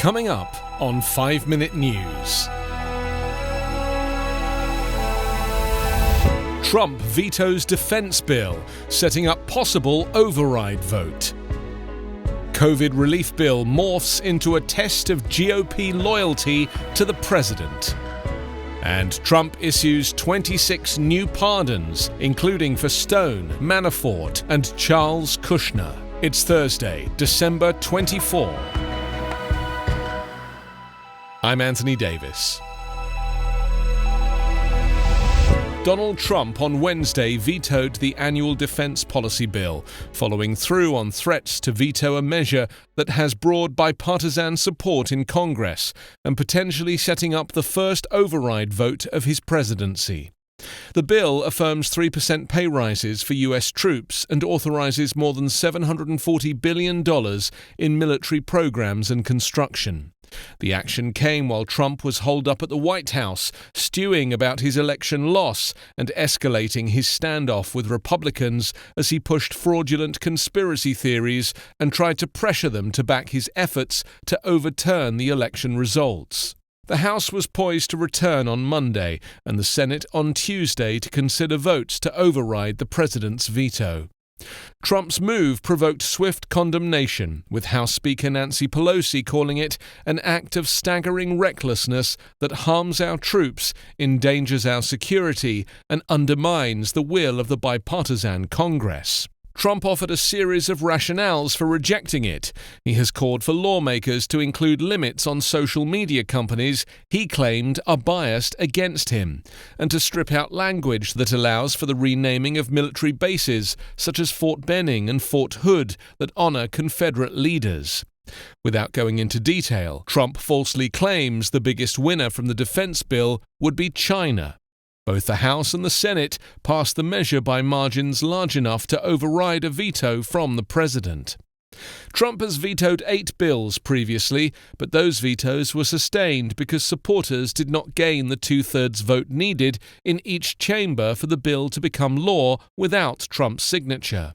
Coming up on 5 Minute News. Trump vetoes defense bill, setting up possible override vote. COVID relief bill morphs into a test of GOP loyalty to the president. And Trump issues 26 new pardons, including for Stone, Manafort and Charles Kushner. It's Thursday, December 24. I'm Anthony Davis. Donald Trump on Wednesday vetoed the annual defense policy bill, following through on threats to veto a measure that has broad bipartisan support in Congress and potentially setting up the first override vote of his presidency. The bill affirms 3% pay rises for U.S. troops and authorizes more than $740 billion in military programs and construction. The action came while Trump was holed up at the White House, stewing about his election loss and escalating his standoff with Republicans as he pushed fraudulent conspiracy theories and tried to pressure them to back his efforts to overturn the election results. The House was poised to return on Monday and the Senate on Tuesday to consider votes to override the president's veto. Trump's move provoked swift condemnation, with House Speaker Nancy Pelosi calling it an act of staggering recklessness that harms our troops, endangers our security, and undermines the will of the bipartisan Congress. Trump offered a series of rationales for rejecting it. He has called for lawmakers to include limits on social media companies he claimed are biased against him, and to strip out language that allows for the renaming of military bases such as Fort Benning and Fort Hood that honor Confederate leaders. Without going into detail, Trump falsely claims the biggest winner from the defense bill would be China. Both the House and the Senate passed the measure by margins large enough to override a veto from the president. Trump has vetoed 8 bills previously, but those vetoes were sustained because supporters did not gain the 2/3 vote needed in each chamber for the bill to become law without Trump's signature.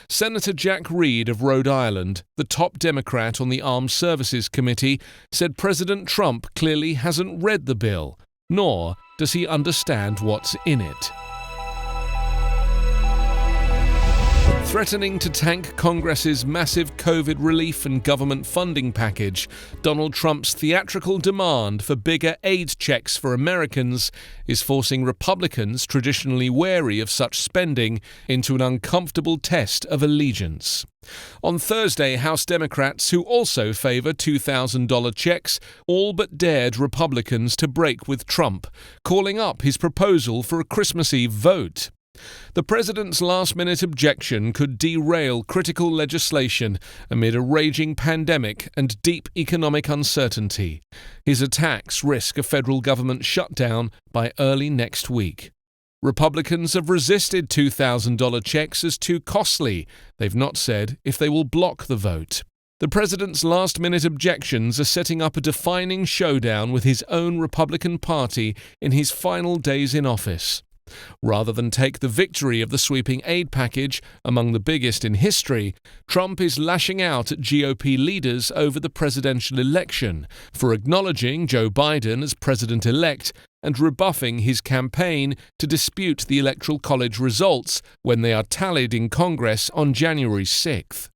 Senator Jack Reed of Rhode Island, the top Democrat on the Armed Services Committee, said President Trump clearly hasn't read the bill, nor does he understand what's in it. Threatening to tank Congress's massive COVID relief and government funding package, Donald Trump's theatrical demand for bigger aid checks for Americans is forcing Republicans traditionally wary of such spending into an uncomfortable test of allegiance. On Thursday, House Democrats, who also favor $2,000 checks, all but dared Republicans to break with Trump, calling up his proposal for a Christmas Eve vote. The president's last-minute objection could derail critical legislation amid a raging pandemic and deep economic uncertainty. His attacks risk a federal government shutdown by early next week. Republicans have resisted $2,000 checks as too costly. They've not said if they will block the vote. The president's last-minute objections are setting up a defining showdown with his own Republican Party in his final days in office. Rather than take the victory of the sweeping aid package, among the biggest in history, Trump is lashing out at GOP leaders over the presidential election for acknowledging Joe Biden as president-elect and rebuffing his campaign to dispute the Electoral College results when they are tallied in Congress on January 6th.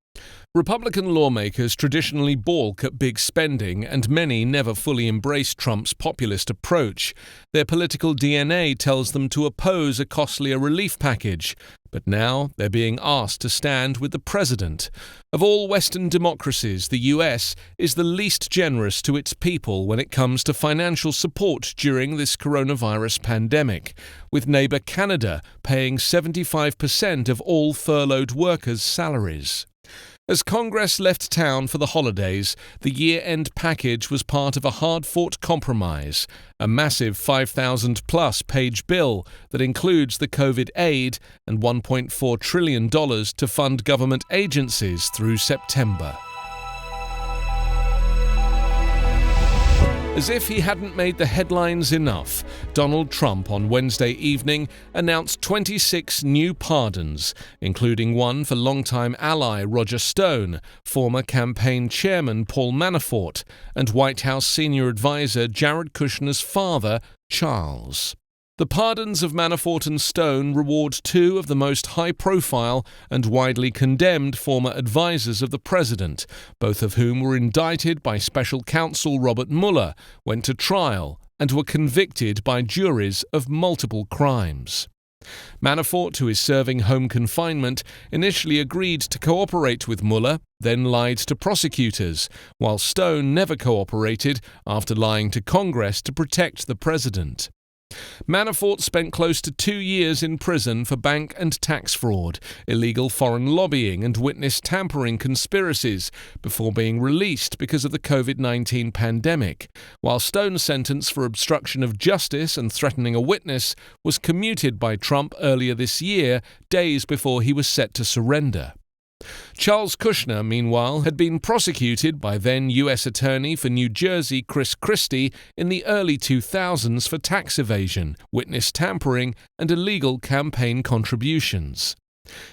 Republican lawmakers traditionally balk at big spending, and many never fully embrace Trump's populist approach. Their political DNA tells them to oppose a costlier relief package, but now they're being asked to stand with the president. Of all Western democracies, the U.S. is the least generous to its people when it comes to financial support during this coronavirus pandemic, with neighbor Canada paying 75% of all furloughed workers' salaries. As Congress left town for the holidays, the year-end package was part of a hard-fought compromise, a massive 5,000-plus page bill that includes the COVID aid and $1.4 trillion to fund government agencies through September. As if he hadn't made the headlines enough, Donald Trump on Wednesday evening announced 26 new pardons, including one for longtime ally Roger Stone, former campaign chairman Paul Manafort, and White House senior advisor Jared Kushner's father, Charles. The pardons of Manafort and Stone reward two of the most high-profile and widely condemned former advisors of the president, both of whom were indicted by special counsel Robert Mueller, went to trial, and were convicted by juries of multiple crimes. Manafort, who is serving home confinement, initially agreed to cooperate with Mueller, then lied to prosecutors, while Stone never cooperated after lying to Congress to protect the president. Manafort spent close to 2 years in prison for bank and tax fraud, illegal foreign lobbying and witness tampering conspiracies before being released because of the COVID-19 pandemic, while Stone's sentence for obstruction of justice and threatening a witness was commuted by Trump earlier this year, days before he was set to surrender. Charles Kushner, meanwhile, had been prosecuted by then U.S. Attorney for New Jersey Chris Christie in the early 2000s for tax evasion, witness tampering, and illegal campaign contributions.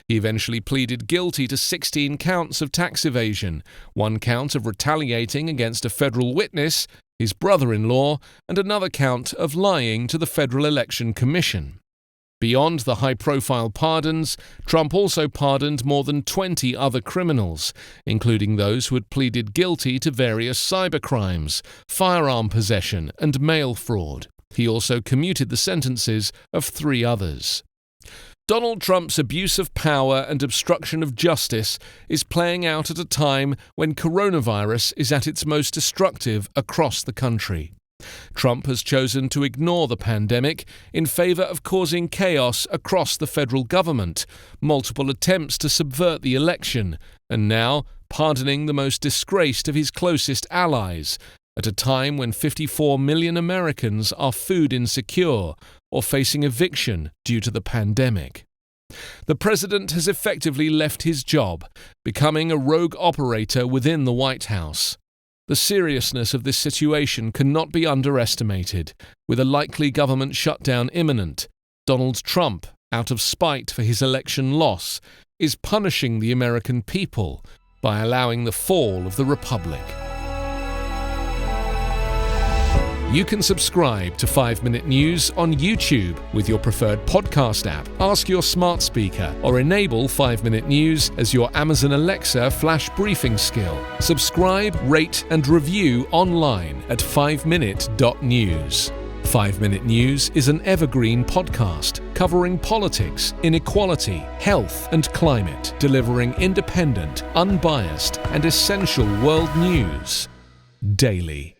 He eventually pleaded guilty to 16 counts of tax evasion, 1 count of retaliating against a federal witness, his brother-in-law, and another count of lying to the Federal Election Commission. Beyond the high-profile pardons, Trump also pardoned more than 20 other criminals, including those who had pleaded guilty to various cybercrimes, firearm possession, and mail fraud. He also commuted the sentences of 3 others. Donald Trump's abuse of power and obstruction of justice is playing out at a time when coronavirus is at its most destructive across the country. Trump has chosen to ignore the pandemic in favor of causing chaos across the federal government, multiple attempts to subvert the election, and now pardoning the most disgraced of his closest allies, at a time when 54 million Americans are food insecure or facing eviction due to the pandemic. The president has effectively left his job, becoming a rogue operator within the White House. The seriousness of this situation cannot be underestimated. With a likely government shutdown imminent, Donald Trump, out of spite for his election loss, is punishing the American people by allowing the fall of the republic. You can subscribe to 5-Minute News on YouTube with your preferred podcast app. Ask your smart speaker or enable 5-Minute News as your Amazon Alexa flash briefing skill. Subscribe, rate, and review online at 5minute.news. 5-Minute News is an Evergreen Podcast covering politics, inequality, health, and climate, delivering independent, unbiased, and essential world news daily.